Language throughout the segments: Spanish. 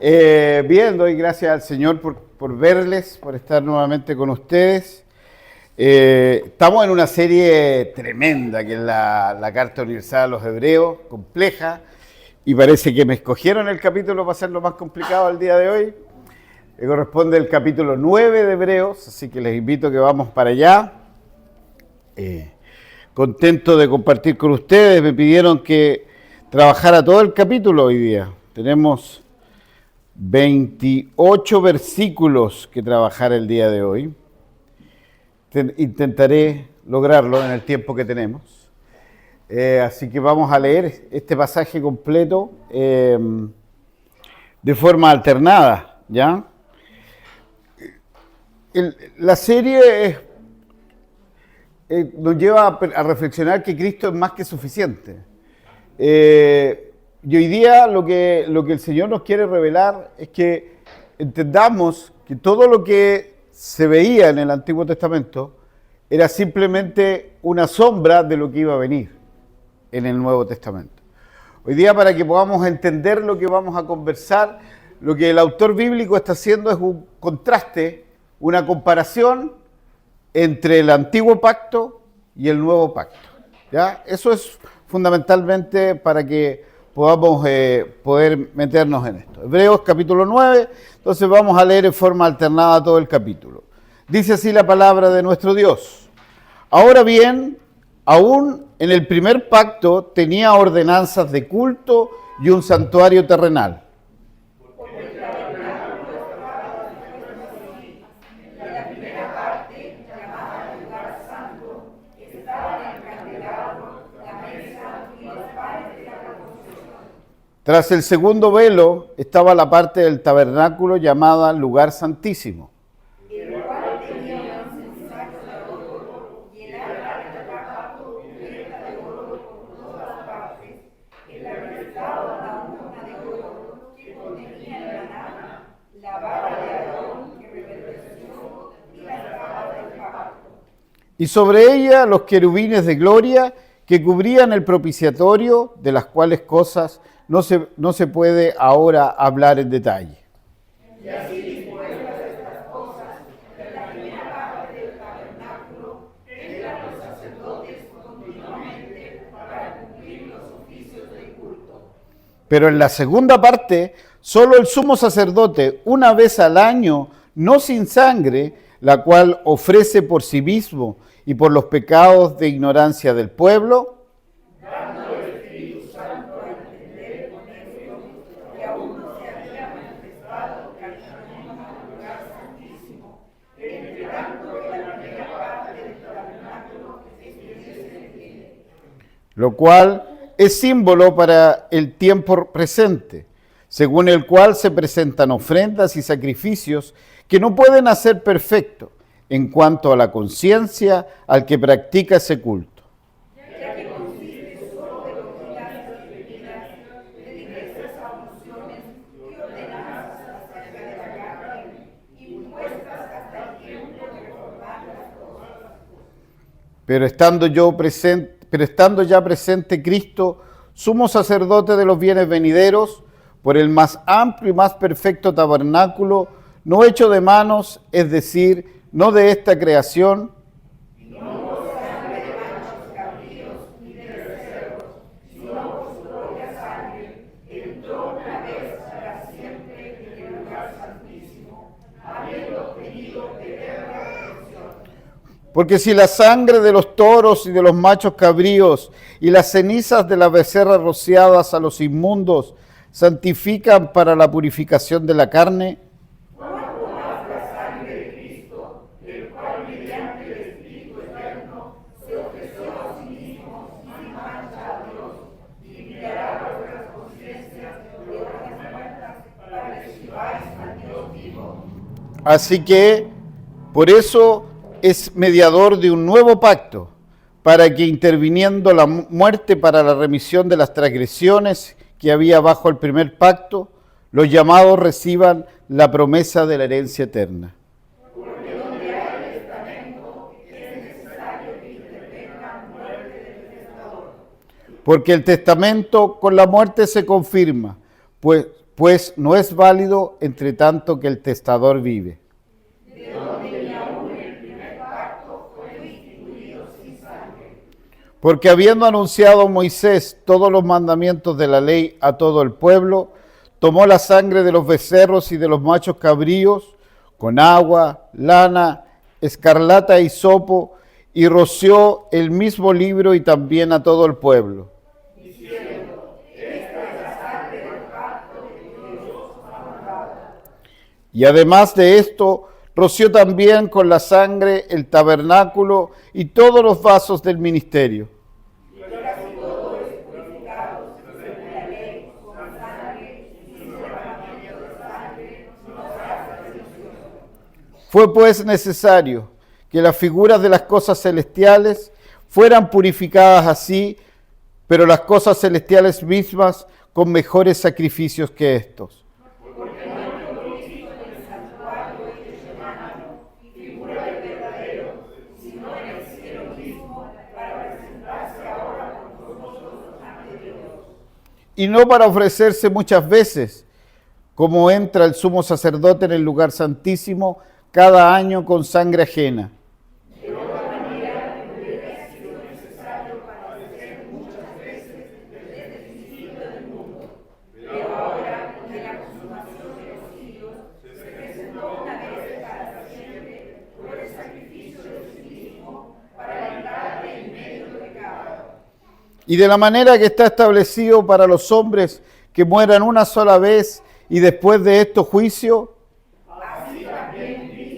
Bien, doy gracias al Señor por verles, por estar nuevamente con ustedes. Estamos en una serie tremenda, que es la Carta Universal a los Hebreos, compleja, y parece que me escogieron el capítulo para hacerlo más complicado el día de hoy. Me corresponde el capítulo 9 de Hebreos, así que les invito a que vamos para allá. Contento de compartir con ustedes, me pidieron que trabajara todo el capítulo hoy día. Tenemos 28 versículos que trabajar el día de hoy. Intentaré lograrlo en el tiempo que tenemos. Así que vamos a leer este pasaje completo de forma alternada, ¿ya? La serie nos lleva a reflexionar que Cristo es más que suficiente. Y hoy día lo que el Señor nos quiere revelar es que entendamos que todo lo que se veía en el Antiguo Testamento era simplemente una sombra de lo que iba a venir en el Nuevo Testamento. Hoy día, para que podamos entender lo que vamos a conversar, lo que el autor bíblico está haciendo es un contraste, una comparación entre el Antiguo Pacto y el Nuevo Pacto, ¿ya? Eso es fundamentalmente para que podamos poder meternos en esto. Hebreos capítulo 9, entonces vamos a leer en forma alternada todo el capítulo. Dice así la palabra de nuestro Dios. Ahora bien, aún en el primer pacto tenía ordenanzas de culto y un santuario terrenal. Tras el segundo velo estaba la parte del tabernáculo llamada lugar santísimo. Y sobre ella los querubines de gloria que cubrían el propiciatorio, de las cuales cosas no se puede ahora hablar en detalle. Y así dispuestas estas cosas, en la primera parte del tabernáculo, entran los sacerdotes continuamente para cumplir los oficios del culto. Pero en la segunda parte, solo el sumo sacerdote, una vez al año, no sin sangre, la cual ofrece por sí mismo y por los pecados de ignorancia del pueblo, dando el Espíritu Santo a entender con esto que aún no se había manifestado caminando al lugar santísimo, entre tanto que la primera parte del tabernáculo estuviese en pie. Lo cual es símbolo para el tiempo presente, según el cual se presentan ofrendas y sacrificios que no pueden hacer perfecto en cuanto a la conciencia al que practica ese culto. Ya que consiste solo de locuras y bebidas, de diversas abluciones y ordenanzas acerca de la carne, impuestas hasta el tiempo de reformar las cosas. Pero estando ya presente Cristo, sumo sacerdote de los bienes venideros, por el más amplio y más perfecto tabernáculo, no hecho de manos, es decir, no de esta creación, no por sangre de machos cabríos ni de becerros, sino por su propia sangre, entró una vez para siempre en el lugar santísimo, habiendo obtenido eterna redención. Porque si la sangre de los toros y de los machos cabríos y las cenizas de las becerras rociadas a los inmundos santifican para la purificación de la carne, así que, por eso es mediador de un nuevo pacto, para que interviniendo la muerte para la remisión de las transgresiones que había bajo el primer pacto, los llamados reciban la promesa de la herencia eterna. Porque donde hay testamento, es necesario que intervenga muerte del testador. Porque el testamento con la muerte se confirma, pues no es válido entre tanto que el testador vive. Porque habiendo anunciado Moisés todos los mandamientos de la ley a todo el pueblo, tomó la sangre de los becerros y de los machos cabríos, con agua, lana, escarlata y hisopo, y roció el mismo libro y también a todo el pueblo. Diciendo, esta es la sangre del pacto que Dios ha mandado. Y además de esto, roció también con la sangre el tabernáculo y todos los vasos del ministerio. Fue pues necesario que las figuras de las cosas celestiales fueran purificadas así, pero las cosas celestiales mismas con mejores sacrificios que estos. Y no para ofrecerse muchas veces, como entra el sumo sacerdote en el lugar santísimo cada año con sangre ajena. De otra manera, hubiera sido necesario padecer muchas veces desde el principio del mundo. Pero ahora, en la consumación de los siglos, se presentó una vez para siempre por el sacrificio de sí mismo para librar en medio del pecado. Y de la manera que está establecido para los hombres que mueran una sola vez y después de esto juicio, así también Cristo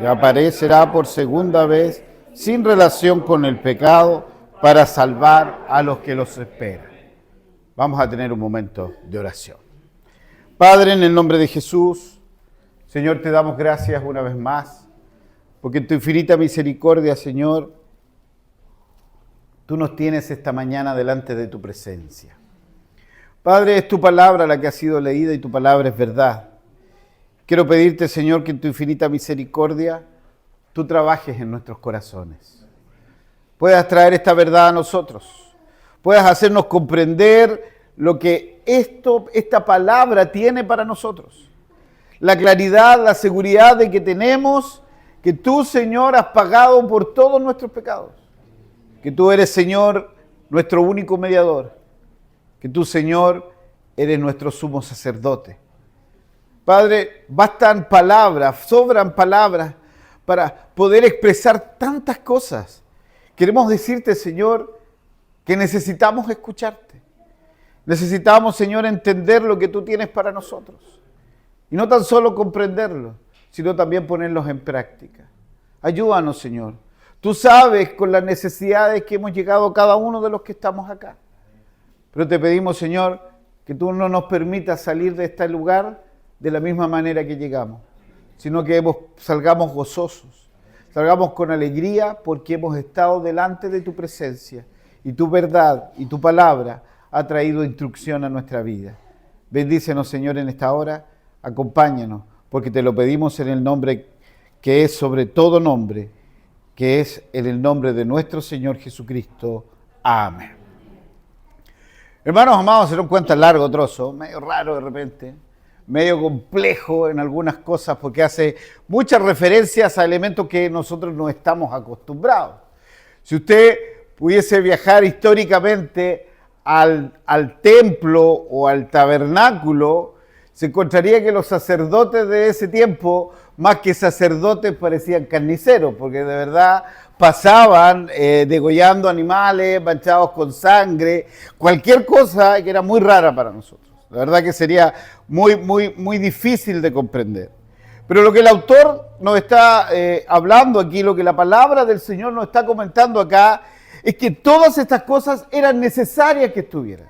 y aparecerá por segunda vez sin relación con el pecado para salvar a los que los esperan. Vamos a tener un momento de oración. Padre, en el nombre de Jesús, Señor, te damos gracias una vez más, porque en tu infinita misericordia, Señor, tú nos tienes esta mañana delante de tu presencia. Padre, es tu palabra la que ha sido leída y tu palabra es verdad. Quiero pedirte, Señor, que en tu infinita misericordia tú trabajes en nuestros corazones. Puedas traer esta verdad a nosotros. Puedas hacernos comprender lo que esta palabra tiene para nosotros. La claridad, la seguridad de que tenemos que tú, Señor, has pagado por todos nuestros pecados. Que tú eres, Señor, nuestro único mediador. Que tú, Señor, eres nuestro sumo sacerdote. Padre, bastan palabras, sobran palabras para poder expresar tantas cosas. Queremos decirte, Señor, que necesitamos escucharte. Necesitamos, Señor, entender lo que tú tienes para nosotros. Y no tan solo comprenderlo, sino también ponerlos en práctica. Ayúdanos, Señor. Tú sabes con las necesidades que hemos llegado cada uno de los que estamos acá. Pero te pedimos, Señor, que tú no nos permitas salir de este lugar de la misma manera que llegamos, sino que salgamos gozosos, salgamos con alegría porque hemos estado delante de tu presencia y tu verdad y tu palabra ha traído instrucción a nuestra vida. Bendícenos, Señor, en esta hora, acompáñanos, porque te lo pedimos en el nombre que es sobre todo nombre, que es en el nombre de nuestro Señor Jesucristo. Amén. Hermanos amados, se nos cuenta largo trozo, medio raro de repente, medio complejo en algunas cosas, porque hace muchas referencias a elementos que nosotros no estamos acostumbrados. Si usted pudiese viajar históricamente al templo o al tabernáculo, se encontraría que los sacerdotes de ese tiempo, más que sacerdotes, parecían carniceros, porque de verdad pasaban degollando animales, manchados con sangre, cualquier cosa que era muy rara para nosotros. La verdad que sería muy difícil de comprender. Pero lo que el autor nos está hablando aquí, lo que la palabra del Señor nos está comentando acá, es que todas estas cosas eran necesarias que estuvieran.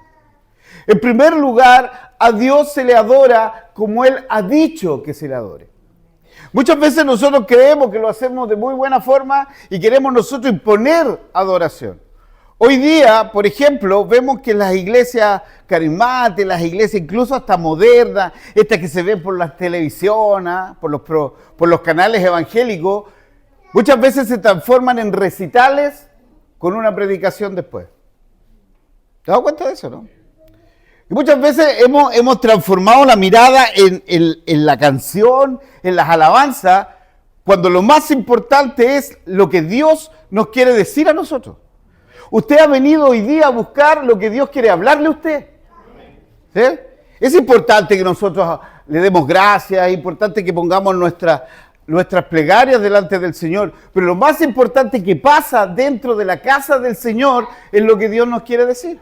En primer lugar, a Dios se le adora como Él ha dicho que se le adore. Muchas veces nosotros creemos que lo hacemos de muy buena forma y queremos nosotros imponer adoración. Hoy día, por ejemplo, vemos que las iglesias carismáticas, las iglesias incluso hasta modernas, estas que se ven por las televisiones, por los canales evangélicos, muchas veces se transforman en recitales con una predicación después. ¿Te has dado cuenta de eso, no? Y muchas veces hemos transformado la mirada en la canción, en las alabanzas, cuando lo más importante es lo que Dios nos quiere decir a nosotros. Usted ha venido hoy día a buscar lo que Dios quiere hablarle a usted. ¿Sí? Es importante que nosotros le demos gracias, es importante que pongamos nuestras plegarias delante del Señor, pero lo más importante que pasa dentro de la casa del Señor es lo que Dios nos quiere decir.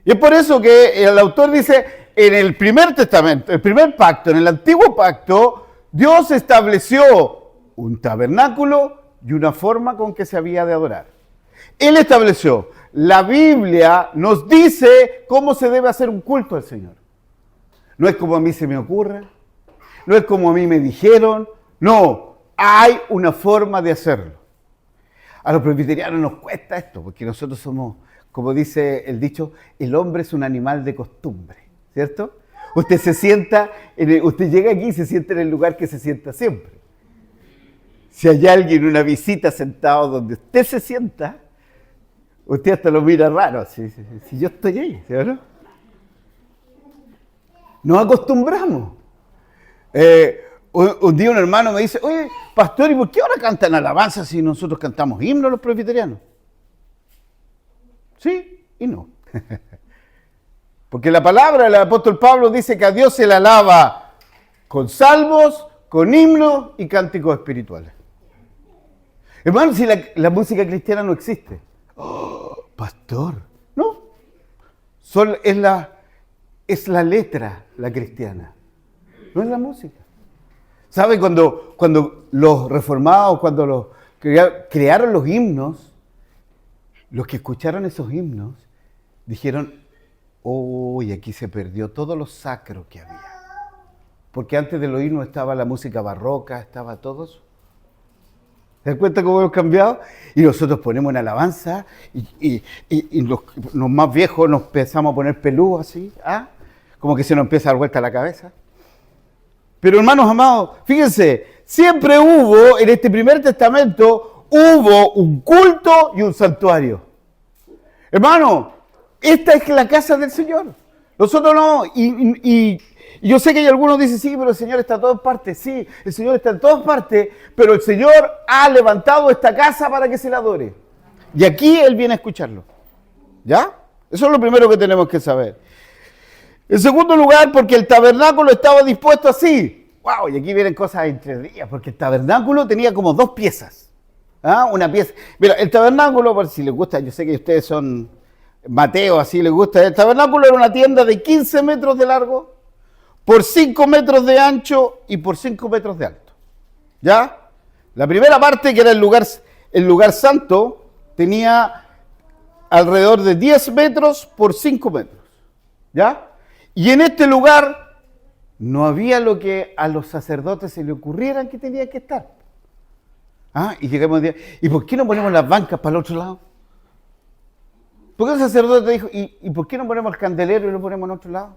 Y es por eso que el autor dice, en el primer testamento, el primer pacto, en el antiguo pacto, Dios estableció un tabernáculo y una forma con que se había de adorar. Él estableció, la Biblia nos dice cómo se debe hacer un culto al Señor. No es como a mí se me ocurre, no es como a mí me dijeron, no, hay una forma de hacerlo. A los presbiterianos nos cuesta esto, porque nosotros somos, como dice el dicho, el hombre es un animal de costumbre, ¿cierto? Usted se sienta, usted llega aquí y se sienta en el lugar que se sienta siempre. Si hay alguien, una visita sentado donde usted se sienta, usted hasta lo mira raro, si yo estoy ahí, ¿cierto? Nos acostumbramos. Un día un hermano me dice, oye, pastor, ¿y por qué ahora cantan alabanzas si nosotros cantamos himnos los presbiterianos? Sí y no. Porque la palabra del apóstol Pablo dice que a Dios se le alaba con salmos, con himnos y cánticos espirituales. Hermano, si la música cristiana no existe. Oh, pastor, no. Es la letra la cristiana, no es la música. ¿Sabe? Cuando los reformados, cuando los crearon los himnos, los que escucharon esos himnos dijeron, oh, y aquí se perdió todo lo sacro que había. Porque antes de los himnos estaba la música barroca, estaba todo eso. ¿Se dan cuenta cómo hemos cambiado? Y nosotros ponemos una alabanza y los más viejos nos empezamos a poner peludos así, como que se nos empieza a dar vuelta la cabeza. Pero hermanos amados, fíjense, siempre hubo, en este primer testamento, hubo un culto y un santuario. Hermano, esta es la casa del Señor. Nosotros no, y yo sé que hay algunos que dicen, sí, pero el Señor está en todas partes. Sí, el Señor está en todas partes, pero el Señor ha levantado esta casa para que se la adore. Y aquí Él viene a escucharlo. ¿Ya? Eso es lo primero que tenemos que saber. En segundo lugar, porque el tabernáculo estaba dispuesto así. ¡Wow! Y aquí vienen cosas entre días, porque el tabernáculo tenía como dos piezas. Una pieza. Mira, el tabernáculo, por si les gusta, yo sé que ustedes son Mateo, así les gusta. El tabernáculo era una tienda de 15 metros de largo, por 5 metros de ancho y por 5 metros de alto. ¿Ya? La primera parte, que era el lugar santo, tenía alrededor de 10 metros por 5 metros. ¿Ya? Y en este lugar no había lo que a los sacerdotes se le ocurrieran que tenían que estar. Y llegamos a decir, ¿y por qué no ponemos las bancas para el otro lado? Porque el sacerdote dijo, ¿y por qué no ponemos el candelero y lo ponemos en otro lado?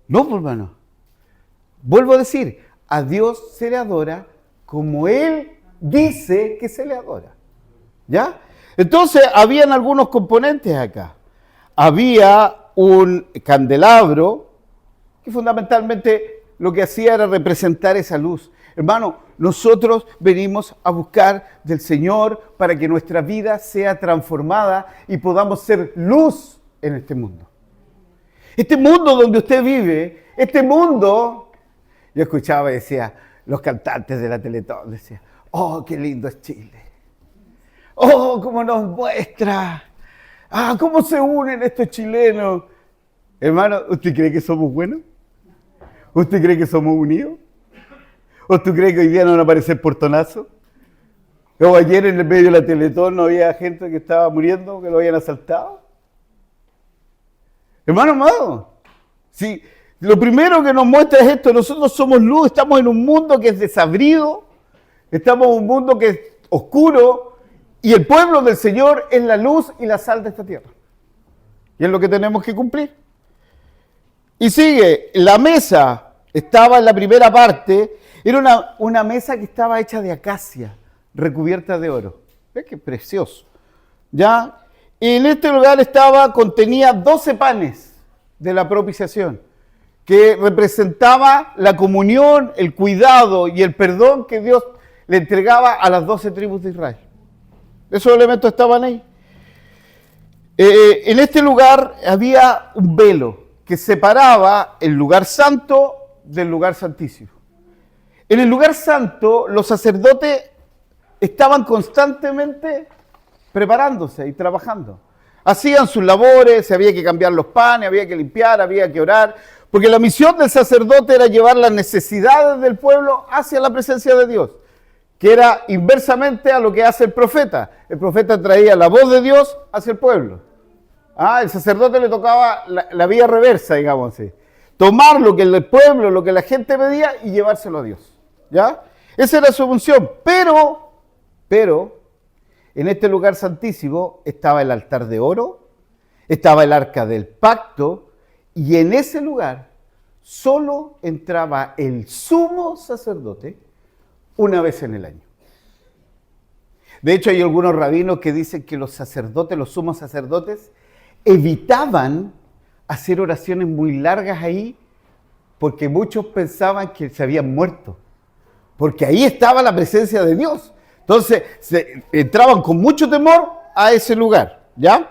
No, pues, hermano. Vuelvo a decir, a Dios se le adora como Él dice que se le adora. ¿Ya? Entonces, habían algunos componentes acá. Había un candelabro que fundamentalmente lo que hacía era representar esa luz. Hermano, nosotros venimos a buscar del Señor para que nuestra vida sea transformada y podamos ser luz en este mundo. Este mundo donde usted vive, este mundo, yo escuchaba y decía, los cantantes de la Teletón decían, oh, qué lindo es Chile. Oh, cómo nos muestra. Cómo se unen estos chilenos. Hermano, ¿usted cree que somos buenos? ¿Usted cree que somos unidos? ¿O usted cree que hoy día no van a aparecer portonazos? ¿O ayer en el medio de la Teletón no había gente que estaba muriendo, que lo habían asaltado? Hermano amado, si lo primero que nos muestra es esto, nosotros somos luz, estamos en un mundo que es desabrido, estamos en un mundo que es oscuro, y el pueblo del Señor es la luz y la sal de esta tierra. Y es lo que tenemos que cumplir. Y sigue, la mesa estaba en la primera parte, era una mesa que estaba hecha de acacia, recubierta de oro. ¿Ves qué precioso? ¿Ya? En este lugar contenía 12 panes de la propiciación, que representaba la comunión, el cuidado y el perdón que Dios le entregaba a las 12 tribus de Israel. Esos elementos estaban ahí. En este lugar había un velo que separaba el lugar santo del lugar santísimo. En el lugar santo, los sacerdotes estaban constantemente preparándose y trabajando. Hacían sus labores, había que cambiar los panes, había que limpiar, había que orar, porque la misión del sacerdote era llevar las necesidades del pueblo hacia la presencia de Dios, que era inversamente a lo que hace el profeta. El profeta traía la voz de Dios hacia el pueblo. El sacerdote le tocaba la vía reversa, digamos así. Tomar lo que el pueblo, lo que la gente pedía y llevárselo a Dios. ¿Ya? Esa era su función. Pero, en este lugar santísimo estaba el altar de oro, estaba el arca del pacto, y en ese lugar solo entraba el sumo sacerdote una vez en el año. De hecho, hay algunos rabinos que dicen que los sacerdotes, los sumos sacerdotes, evitaban hacer oraciones muy largas ahí porque muchos pensaban que se habían muerto, porque ahí estaba la presencia de Dios. Entonces, entraban con mucho temor a ese lugar, ¿ya?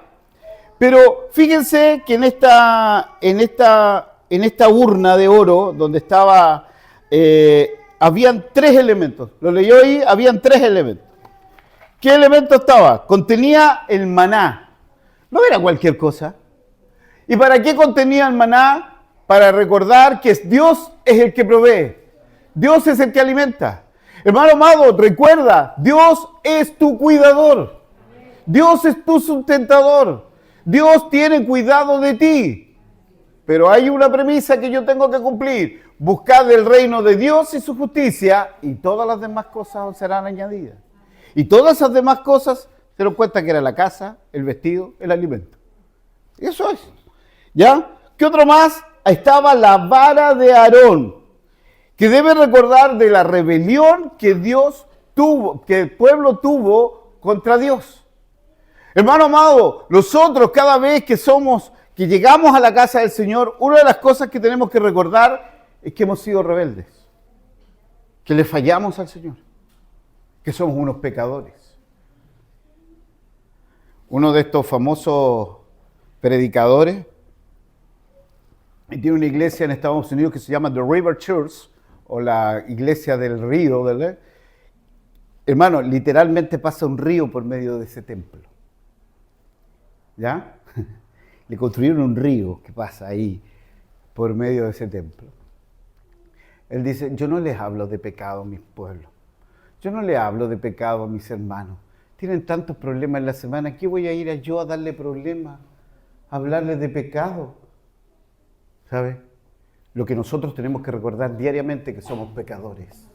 Pero fíjense que en esta urna de oro, donde estaba, habían 3 elementos. Lo leyó ahí, habían 3 elementos. ¿Qué elemento estaba? Contenía el maná. No era cualquier cosa. ¿Y para qué contenía el maná? Para recordar que Dios es el que provee. Dios es el que alimenta. Hermano amado, recuerda, Dios es tu cuidador. Dios es tu sustentador. Dios tiene cuidado de ti. Pero hay una premisa que yo tengo que cumplir. Buscad el reino de Dios y su justicia, y todas las demás cosas os serán añadidas. Y todas esas demás cosas se dieron cuenta que era la casa, el vestido, el alimento. Y eso es. ¿Ya? ¿Qué otro más? Ahí estaba la vara de Aarón, que debe recordar de la rebelión que Dios tuvo, que el pueblo tuvo contra Dios. Hermano amado, nosotros cada vez que llegamos a la casa del Señor, una de las cosas que tenemos que recordar es que hemos sido rebeldes, que le fallamos al Señor, que somos unos pecadores. Uno de estos famosos predicadores tiene una iglesia en Estados Unidos que se llama The River Church, o la iglesia del río, ¿verdad? Hermano, literalmente pasa un río por medio de ese templo. ¿Ya? Le construyeron un río que pasa ahí por medio de ese templo. Él dice, yo no les hablo de pecado a mis pueblos. Yo no les hablo de pecado a mis hermanos. Tienen tantos problemas en la semana, ¿qué voy a ir yo a darle problemas? A hablarles de pecado. ¿Sabe? Lo que nosotros tenemos que recordar diariamente que somos pecadores.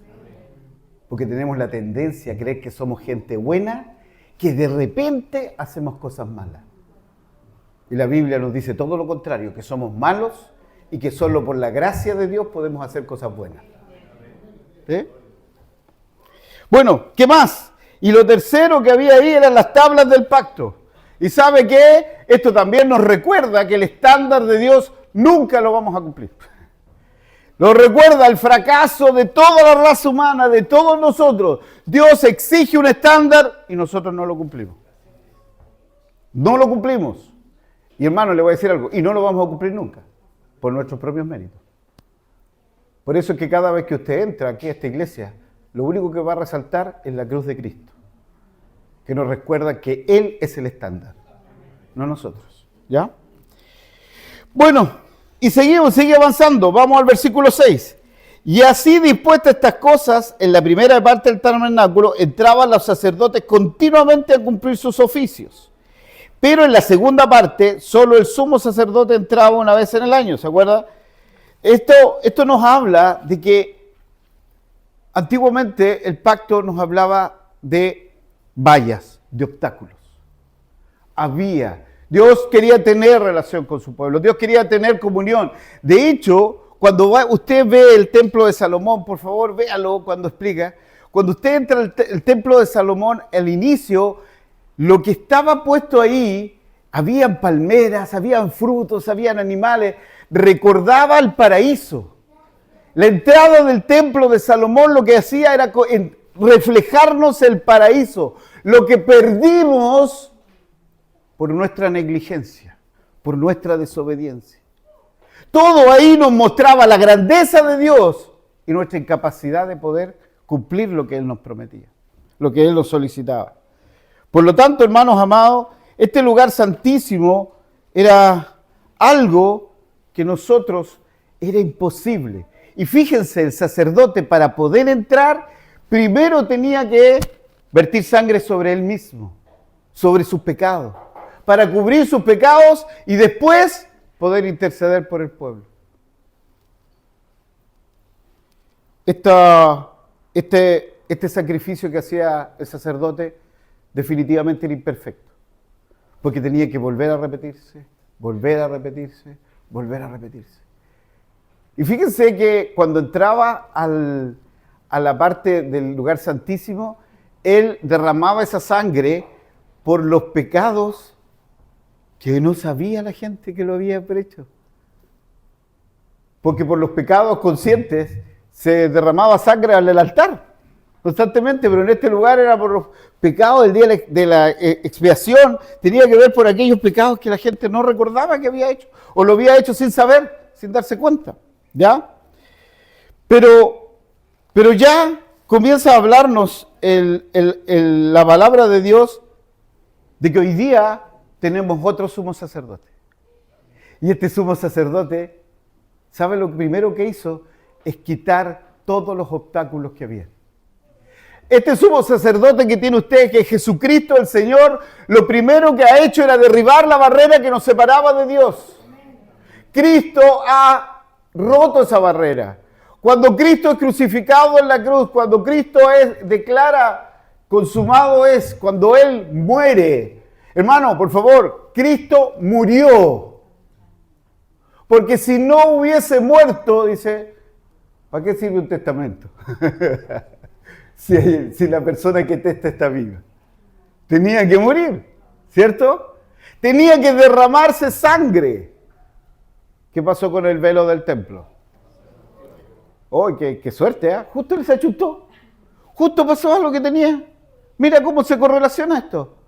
Porque tenemos la tendencia a creer que somos gente buena, que de repente hacemos cosas malas. Y la Biblia nos dice todo lo contrario, que somos malos y que solo por la gracia de Dios podemos hacer cosas buenas. ¿Sí? Bueno, ¿qué más? Y lo tercero que había ahí eran las tablas del pacto. ¿Y sabe qué? Esto también nos recuerda que el estándar de Dios nunca lo vamos a cumplir. Nos recuerda el fracaso de toda la raza humana, de todos nosotros. Dios exige un estándar y nosotros no lo cumplimos. No lo cumplimos. Y hermano, le voy a decir algo, y no lo vamos a cumplir nunca, por nuestros propios méritos. Por eso es que cada vez que usted entra aquí a esta iglesia, lo único que va a resaltar es la cruz de Cristo, que nos recuerda que Él es el estándar, no nosotros. ¿Ya? Bueno, y sigue avanzando. Vamos al versículo 6. Y así dispuestas estas cosas, en la primera parte del tabernáculo, entraban los sacerdotes continuamente a cumplir sus oficios. Pero en la segunda parte, solo el sumo sacerdote entraba una vez en el año, ¿se acuerda? Esto nos habla de que antiguamente el pacto nos hablaba de vallas, de obstáculos. Dios quería tener relación con su pueblo, Dios quería tener comunión. De hecho, cuando usted ve el templo de Salomón, por favor, véalo cuando explica. Cuando usted entra al templo de Salomón, al inicio, lo que estaba puesto ahí Habían palmeras, habían frutos, habían animales. Recordaba el paraíso. La entrada del templo de Salomón lo que hacía era reflejarnos el paraíso. Lo que perdimos por nuestra negligencia, por nuestra desobediencia. Todo ahí nos mostraba la grandeza de Dios y nuestra incapacidad de poder cumplir lo que Él nos prometía, lo que Él nos solicitaba. Por lo tanto, hermanos amados, este lugar santísimo era algo que nosotros era imposible. Y fíjense, el sacerdote para poder entrar, primero tenía que vertir sangre sobre él mismo, sobre sus pecados, para cubrir sus pecados y después poder interceder por el pueblo. Este sacrificio que hacía el sacerdote definitivamente era imperfecto, porque tenía que volver a repetirse, volver a repetirse, volver a repetirse. Y fíjense que cuando entraba a la parte del lugar santísimo, él derramaba esa sangre por los pecados que no sabía la gente que lo había hecho. Porque por los pecados conscientes se derramaba sangre al altar constantemente, pero en este lugar era por los pecados del día de la expiación, tenía que ver por aquellos pecados que la gente no recordaba que había hecho, o lo había hecho sin saber, sin darse cuenta, ¿ya? Pero ya comienza a hablarnos la palabra de Dios de que hoy día tenemos otro sumo sacerdote. Y este sumo sacerdote, ¿sabe lo primero que hizo? Es quitar todos los obstáculos que había. Este sumo sacerdote que tiene usted, que es Jesucristo el Señor, lo primero que ha hecho era derribar la barrera que nos separaba de Dios. Cristo ha roto esa barrera. Cuando Cristo es crucificado en la cruz, cuando Cristo declara consumado es, cuando Él muere. Hermano, por favor, Cristo murió. Porque si no hubiese muerto, dice, ¿para qué sirve un testamento? si la persona que testa está viva. Tenía que morir, ¿cierto? Tenía que derramarse sangre. ¿Qué pasó con el velo del templo? ¡Oh, qué suerte! ¿Eh? Justo se achutó. Justo pasó algo que tenía. Mira cómo se correlaciona esto.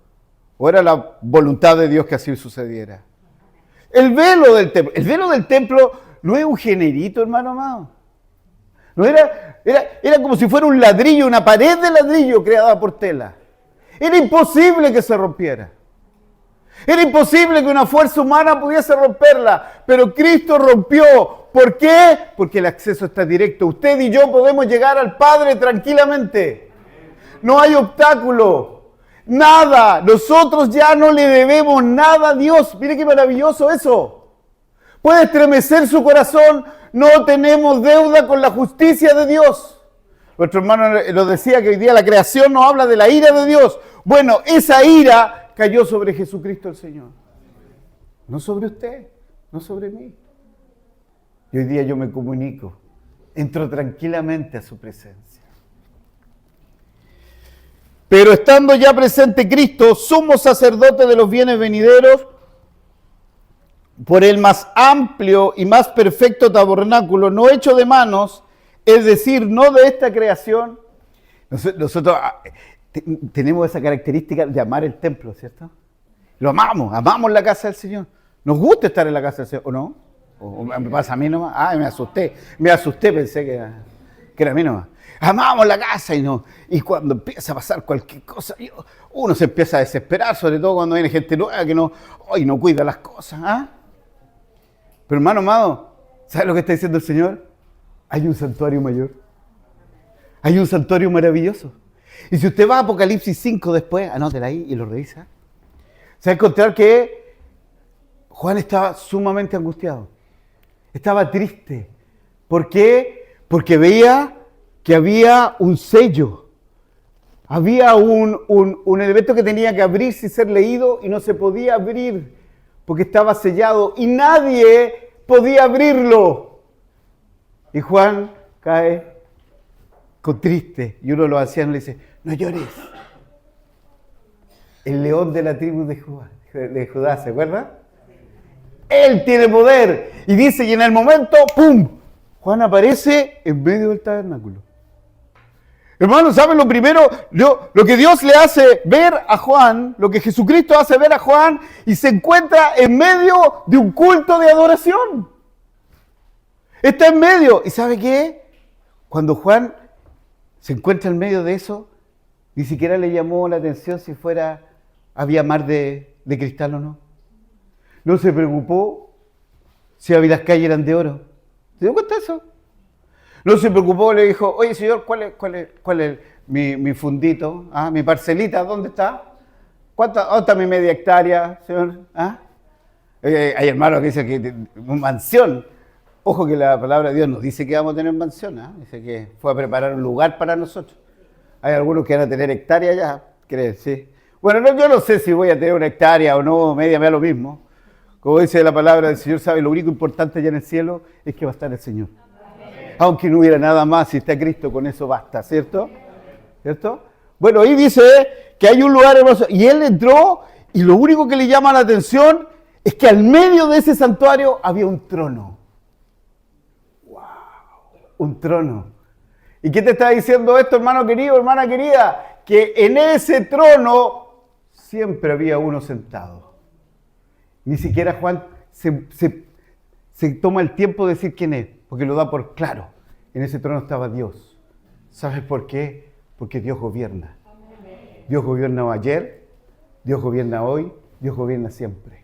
¿O era la voluntad de Dios que así sucediera? El velo del templo no es un generito, hermano amado. No era como si fuera un ladrillo, una pared de ladrillo creada por tela. Era imposible que se rompiera. Era imposible que una fuerza humana pudiese romperla, pero Cristo rompió. ¿Por qué? Porque el acceso está directo. Usted y yo podemos llegar al Padre tranquilamente. No hay obstáculo, nada. Nosotros ya no le debemos nada a Dios. Mire qué maravilloso eso. Puede estremecer su corazón. No tenemos deuda con la justicia de Dios. Nuestro hermano lo decía que hoy día la creación nos habla de la ira de Dios. Bueno, esa ira cayó sobre Jesucristo el Señor. No sobre usted, no sobre mí. Y hoy día yo me comunico, entro tranquilamente a su presencia. Pero estando ya presente Cristo, sumo sacerdote de los bienes venideros, por el más amplio y más perfecto tabernáculo, no hecho de manos, es decir, no de esta creación. Nosotros tenemos esa característica de amar el templo, ¿cierto? Lo amamos la casa del Señor. Nos gusta estar en la casa del Señor, ¿o no? ¿O me pasa a mí nomás? Ah, me asusté, pensé que era a mí nomás. Amamos la casa y cuando empieza a pasar cualquier cosa, uno se empieza a desesperar, sobre todo cuando viene gente nueva que no cuida las cosas, ¿ah? Pero hermano amado, ¿sabe lo que está diciendo el Señor? Hay un santuario mayor. Hay un santuario maravilloso. Y si usted va a Apocalipsis 5 después, anótela ahí y lo revisa, se va a encontrar que Juan estaba sumamente angustiado. Estaba triste. ¿Por qué? Porque veía que había un sello. Había un elemento que tenía que abrirse y ser leído y no se podía abrir porque estaba sellado y nadie podía abrirlo. Y Juan cae con triste y uno de los ancianos le dice, no llores. El león de la tribu de Judá de Judá, ¿se acuerda? Él tiene poder. Y dice, y en el momento, ¡pum! Juan aparece en medio del tabernáculo. Hermanos, ¿saben lo primero? Lo que Dios le hace ver a Juan, lo que Jesucristo hace ver a Juan, y se encuentra en medio de un culto de adoración. Está en medio. ¿Y sabe qué? Cuando Juan se encuentra en medio de eso, ni siquiera le llamó la atención si había mar de cristal o no. No se preocupó si las calles eran de oro. ¿Se dio cuenta de eso? No se preocupó, le dijo, oye señor, ¿cuál es mi fundito? ¿Ah? ¿Mi parcelita? ¿Dónde está? ¿Dónde está mi media hectárea, señor? ¿Ah? Hay hermanos que dicen que mansión. Ojo que la palabra de Dios nos dice que vamos a tener mansión. ¿Ah? Dice que fue a preparar un lugar para nosotros. Hay algunos que van a tener hectáreas ya, ¿crees? Sí. Bueno, yo no sé si voy a tener una hectárea o no, media me da lo mismo. Como dice la palabra del Señor, sabe, lo único importante allá en el cielo es que va a estar el Señor. Aunque no hubiera nada más, si está Cristo, con eso basta, ¿cierto? ¿Cierto? Bueno, ahí dice que hay un lugar hermoso. Y él entró y lo único que le llama la atención es que al medio de ese santuario había un trono. ¡Wow! Un trono. ¿Y qué te está diciendo esto, hermano querido, hermana querida? Que en ese trono siempre había uno sentado. Ni siquiera Juan se toma el tiempo de decir quién es, porque lo da por claro. En ese trono estaba Dios. ¿Sabes por qué? Porque Dios gobierna. Dios gobierna ayer, Dios gobierna hoy, Dios gobierna siempre.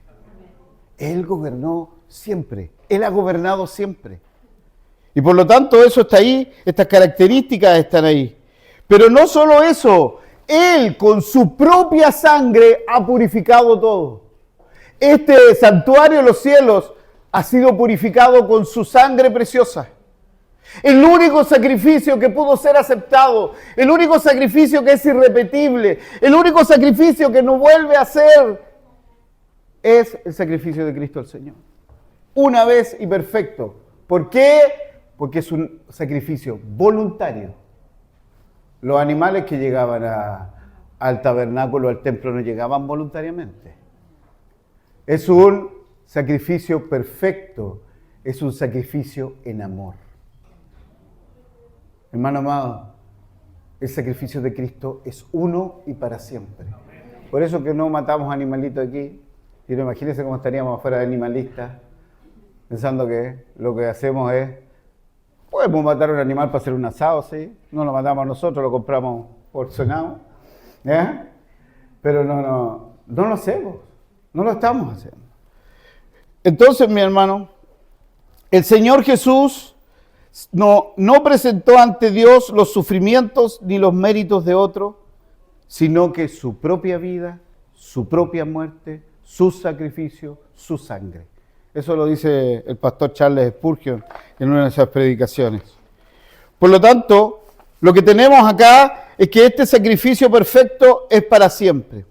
Él gobernó siempre. Él ha gobernado siempre. Y por lo tanto eso está ahí, estas características están ahí. Pero no solo eso, Él con su propia sangre ha purificado todo. Este santuario de los cielos ha sido purificado con su sangre preciosa. El único sacrificio que pudo ser aceptado, el único sacrificio que es irrepetible, el único sacrificio que no vuelve a ser, es el sacrificio de Cristo el Señor. Una vez y perfecto. ¿Por qué? Porque es un sacrificio voluntario. Los animales que llegaban al tabernáculo, al templo, no llegaban voluntariamente. Es un sacrificio perfecto, es un sacrificio en amor. Hermano amado, el sacrificio de Cristo es uno y para siempre. Por eso que no matamos animalitos aquí. Y no, imagínense cómo estaríamos afuera de animalistas, pensando que lo que hacemos es, podemos matar a un animal para hacer un asado, sí. No lo matamos nosotros, lo compramos porcionado. ¿Eh? Pero no lo hacemos, no lo estamos haciendo. Entonces, mi hermano, el Señor Jesús no presentó ante Dios los sufrimientos ni los méritos de otro, sino que su propia vida, su propia muerte, su sacrificio, su sangre. Eso lo dice el pastor Charles Spurgeon en una de esas predicaciones. Por lo tanto, lo que tenemos acá es que este sacrificio perfecto es para siempre.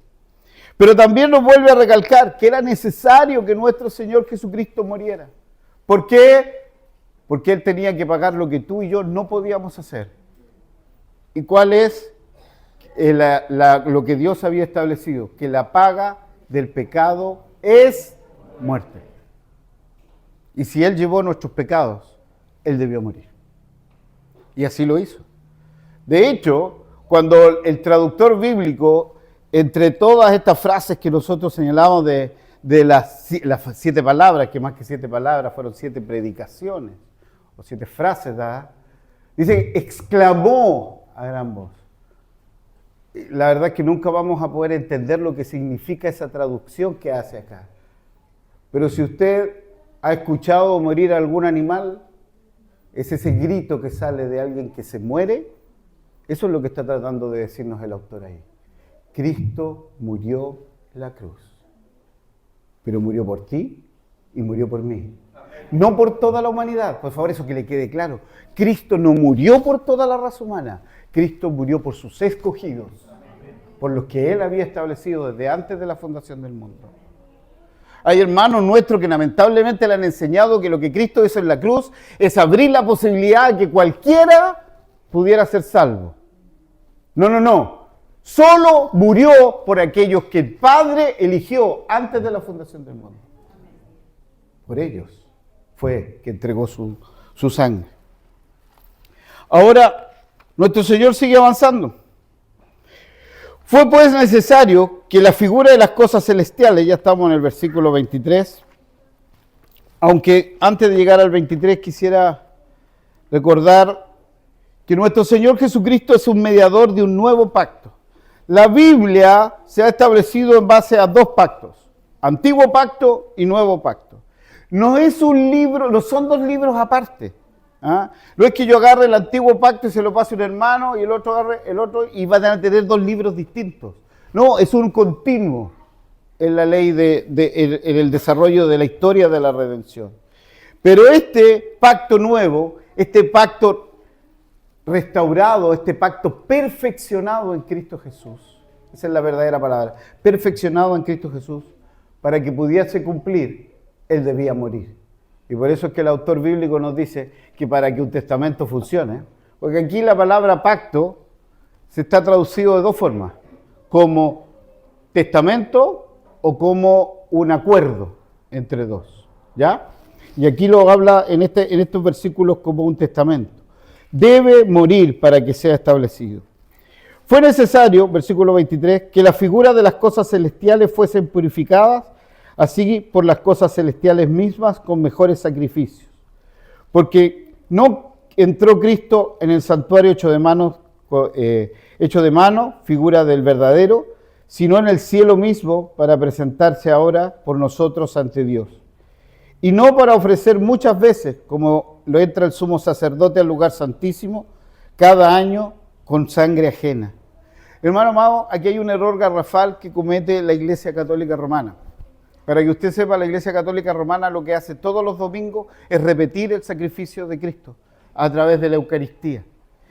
Pero también nos vuelve a recalcar que era necesario que nuestro Señor Jesucristo muriera. ¿Por qué? Porque Él tenía que pagar lo que tú y yo no podíamos hacer. ¿Y cuál es lo que Dios había establecido? Que la paga del pecado es muerte. Y si Él llevó nuestros pecados, Él debió morir. Y así lo hizo. De hecho, cuando el traductor bíblico, entre todas estas frases que nosotros señalamos de las 7 palabras, que más que 7 palabras fueron 7 predicaciones, o 7 frases dadas, dice, exclamó a gran voz. La verdad es que nunca vamos a poder entender lo que significa esa traducción que hace acá. Pero si usted ha escuchado morir a algún animal, es ese grito que sale de alguien que se muere. Eso es lo que está tratando de decirnos el autor ahí. Cristo murió en la cruz, pero murió por ti y murió por mí. No por toda la humanidad, por favor, eso que le quede claro. Cristo no murió por toda la raza humana, Cristo murió por sus escogidos, por los que Él había establecido desde antes de la fundación del mundo. Hay hermanos nuestros que lamentablemente le han enseñado que lo que Cristo hizo en la cruz es abrir la posibilidad de que cualquiera pudiera ser salvo. No. Solo murió por aquellos que el Padre eligió antes de la fundación del mundo. Por ellos fue que entregó su sangre. Ahora, nuestro Señor sigue avanzando. Fue pues necesario que la figura de las cosas celestiales, ya estamos en el versículo 23, aunque antes de llegar al 23 quisiera recordar que nuestro Señor Jesucristo es un mediador de un nuevo pacto. La Biblia se ha establecido en base a dos pactos, Antiguo Pacto y Nuevo Pacto. No es un libro, no son dos libros aparte. ¿Ah? No es que yo agarre el Antiguo Pacto y se lo pase a un hermano y el otro agarre el otro y van a tener dos libros distintos. No, es un continuo en la ley en el desarrollo de la historia de la redención. Pero este pacto nuevo, este pacto restaurado, este pacto perfeccionado en Cristo Jesús, esa es la verdadera palabra, perfeccionado en Cristo Jesús, para que pudiese cumplir, Él debía morir. Y por eso es que el autor bíblico nos dice que para que un testamento funcione, porque aquí la palabra pacto se está traducido de dos formas, como testamento o como un acuerdo entre dos, ¿ya? Y aquí lo habla en estos versículos como un testamento. Debe morir para que sea establecido. Fue necesario, versículo 23, que las figuras de las cosas celestiales fuesen purificadas, así por las cosas celestiales mismas con mejores sacrificios. Porque no entró Cristo en el santuario hecho de mano, figura del verdadero, sino en el cielo mismo para presentarse ahora por nosotros ante Dios. Y no para ofrecer muchas veces, como lo entra el sumo sacerdote al lugar santísimo, cada año con sangre ajena. Hermano amado, aquí hay un error garrafal que comete la Iglesia Católica Romana. Para que usted sepa, la Iglesia Católica Romana lo que hace todos los domingos es repetir el sacrificio de Cristo a través de la Eucaristía.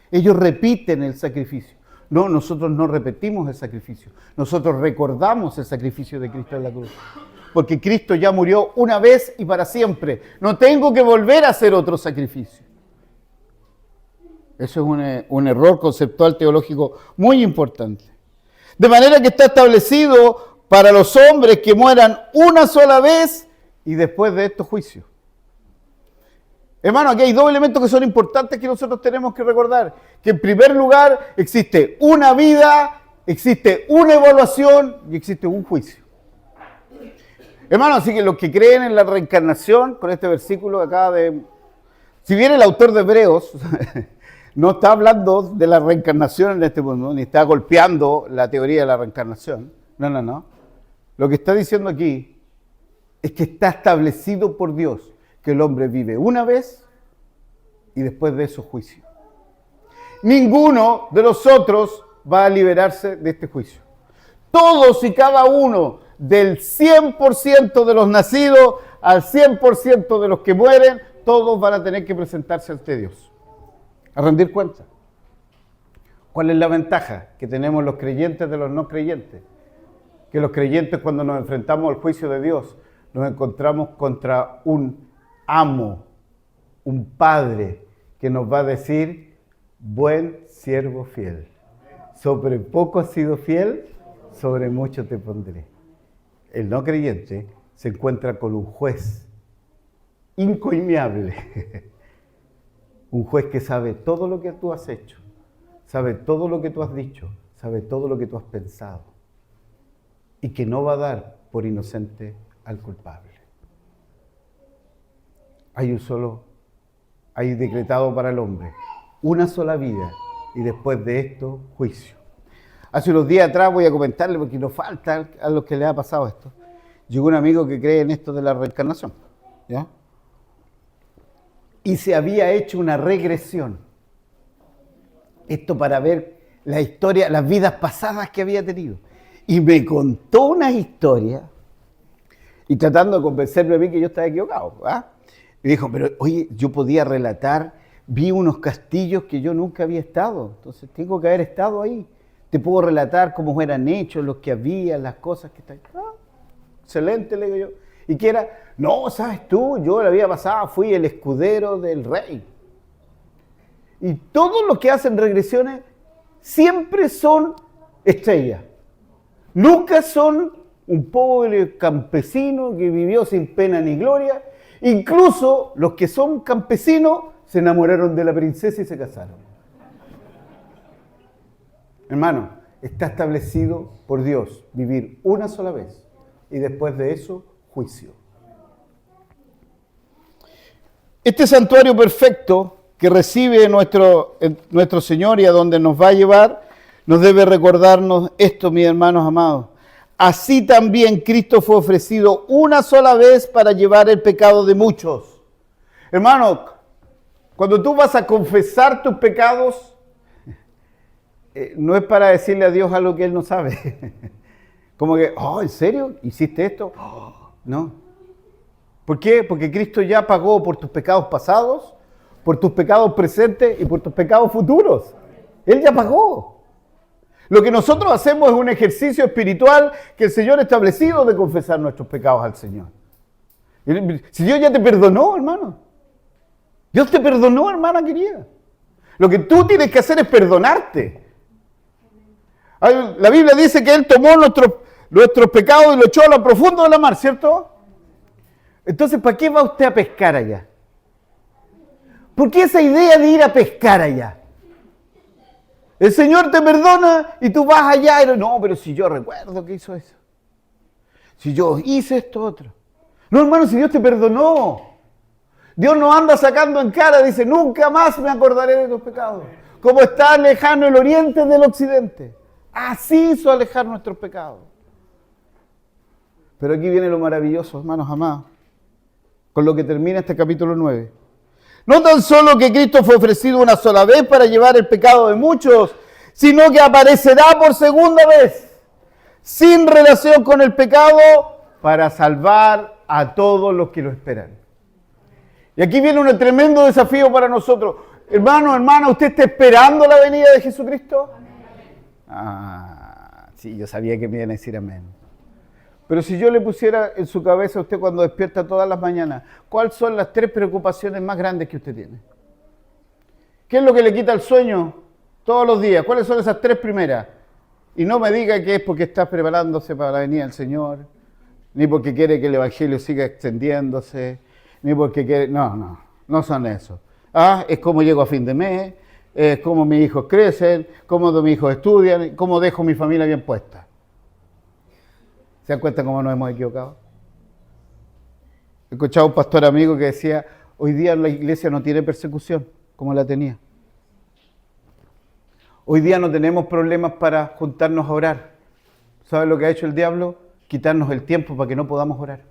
Ellos repiten el sacrificio. No, nosotros no repetimos el sacrificio. Nosotros recordamos el sacrificio de Cristo en la cruz. Porque Cristo ya murió una vez y para siempre. No tengo que volver a hacer otro sacrificio. Eso es un error conceptual teológico muy importante. De manera que está establecido para los hombres que mueran una sola vez y después de estos juicios. Hermano, aquí hay dos elementos que son importantes que nosotros tenemos que recordar. Que en primer lugar existe una vida, existe una evaluación y existe un juicio. Hermano, así que los que creen en la reencarnación, con este versículo acá de... Si bien el autor de Hebreos no está hablando de la reencarnación en este mundo, ni está golpeando la teoría de la reencarnación. No. Lo que está diciendo aquí es que está establecido por Dios que el hombre vive una vez y después de eso juicio. Ninguno de nosotros va a liberarse de este juicio. Todos y cada uno, del 100% de los nacidos al 100% de los que mueren, todos van a tener que presentarse ante Dios, a rendir cuenta. ¿Cuál es la ventaja que tenemos los creyentes de los no creyentes? Que los creyentes, cuando nos enfrentamos al juicio de Dios, nos encontramos contra un amo, un padre, que nos va a decir: buen siervo fiel, sobre poco has sido fiel, sobre mucho te pondré. El no creyente se encuentra con un juez incoimiable, un juez que sabe todo lo que tú has hecho, sabe todo lo que tú has dicho, sabe todo lo que tú has pensado, y que no va a dar por inocente al culpable. Hay decretado para el hombre una sola vida, y después de esto, juicio. Hace unos días atrás, voy a comentarle porque nos falta a los que les ha pasado esto. Llegó un amigo que cree en esto de la reencarnación, ¿ya? Y se había hecho una regresión. Esto para ver la historia, las vidas pasadas que había tenido. Y me contó una historia, y tratando de convencerme a mí que yo estaba equivocado, ¿verdad? Y dijo, pero oye, yo podía relatar, vi unos castillos que yo nunca había estado, entonces tengo que haber estado ahí. Te puedo relatar cómo eran hechos, los que había, las cosas que están. Excelente, le digo yo. ¿Y qué era? No, sabes tú, yo la vida pasada fui el escudero del rey. Y todos los que hacen regresiones siempre son estrellas. Nunca son un pobre campesino que vivió sin pena ni gloria. Incluso los que son campesinos se enamoraron de la princesa y se casaron. Hermano, está establecido por Dios vivir una sola vez y después de eso, juicio. Este santuario perfecto que recibe nuestro Señor y a donde nos va a llevar, nos debe recordarnos esto, mis hermanos amados. Así también Cristo fue ofrecido una sola vez para llevar el pecado de muchos. Hermano, cuando tú vas a confesar tus pecados, no es para decirle a Dios algo que Él no sabe. Como que, oh, ¿en serio? ¿Hiciste esto? Oh, no. ¿Por qué? Porque Cristo ya pagó por tus pecados pasados, por tus pecados presentes y por tus pecados futuros. Él ya pagó. Lo que nosotros hacemos es un ejercicio espiritual que el Señor ha establecido de confesar nuestros pecados al Señor. Si Dios ya te perdonó, hermano. Dios te perdonó, hermana querida. Lo que tú tienes que hacer es perdonarte. La Biblia dice que Él tomó nuestros pecados y lo echó a lo profundo de la mar, ¿cierto? Entonces, ¿para qué va usted a pescar allá? ¿Por qué esa idea de ir a pescar allá? El Señor te perdona y tú vas allá y no, pero si yo recuerdo que hizo eso. Si yo hice esto otro. No, hermano, si Dios te perdonó. Dios no anda sacando en cara, dice, nunca más me acordaré de tus pecados. Como está lejano el oriente del occidente. Así hizo alejar nuestros pecados. Pero aquí viene lo maravilloso, hermanos amados, con lo que termina este capítulo 9. No tan solo que Cristo fue ofrecido una sola vez para llevar el pecado de muchos, sino que aparecerá por segunda vez, sin relación con el pecado, para salvar a todos los que lo esperan. Y aquí viene un tremendo desafío para nosotros. Hermano, hermana, ¿usted está esperando la venida de Jesucristo? Sí, yo sabía que me iban a decir amén. Pero si yo le pusiera en su cabeza a usted cuando despierta todas las mañanas, ¿cuáles son las 3 preocupaciones más grandes que usted tiene? ¿Qué es lo que le quita el sueño todos los días? ¿Cuáles son esas 3 primeras? Y no me diga que es porque está preparándose para la venida del Señor, ni porque quiere que el Evangelio siga extendiéndose, ni porque quiere... No son eso. Es cómo llego a fin de mes, es cómo mis hijos crecen, cómo mis hijos estudian, cómo dejo mi familia bien puesta. ¿Se dan cuenta cómo nos hemos equivocado? He escuchado a un pastor amigo que decía, hoy día la iglesia no tiene persecución como la tenía. Hoy día no tenemos problemas para juntarnos a orar. ¿Sabe lo que ha hecho el diablo? Quitarnos el tiempo para que no podamos orar.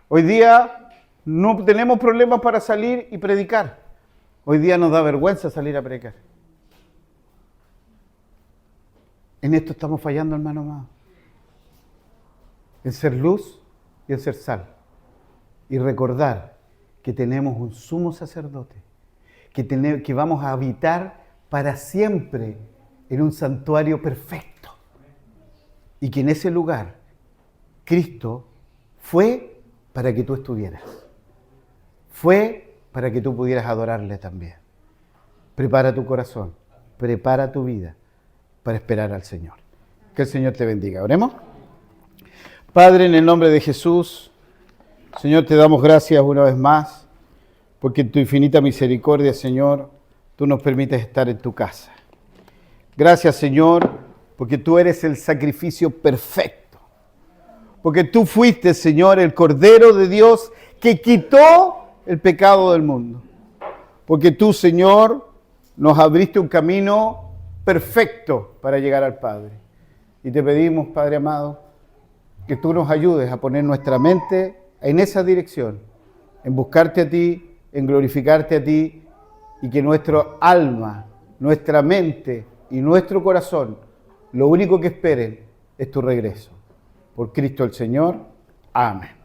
Hoy día no tenemos problemas para salir y predicar. Hoy día nos da vergüenza salir a predicar. En esto estamos fallando, hermano amado. En ser luz y en ser sal. Y recordar que tenemos un sumo sacerdote, que vamos a habitar para siempre en un santuario perfecto. Y que en ese lugar Cristo fue para que tú estuvieras. Fue para que tú pudieras adorarle también. Prepara tu corazón, prepara tu vida para esperar al Señor. Que el Señor te bendiga. Oremos. Padre, en el nombre de Jesús, Señor, te damos gracias una vez más, porque en tu infinita misericordia, Señor, tú nos permites estar en tu casa. Gracias, Señor, porque tú eres el sacrificio perfecto. Porque tú fuiste, Señor, el Cordero de Dios que quitó el pecado del mundo. Porque tú, Señor, nos abriste un camino perfecto para llegar al Padre. Y te pedimos, Padre amado, que tú nos ayudes a poner nuestra mente en esa dirección, en buscarte a ti, en glorificarte a ti, y que nuestra alma, nuestra mente y nuestro corazón, lo único que esperen es tu regreso. Por Cristo el Señor. Amén.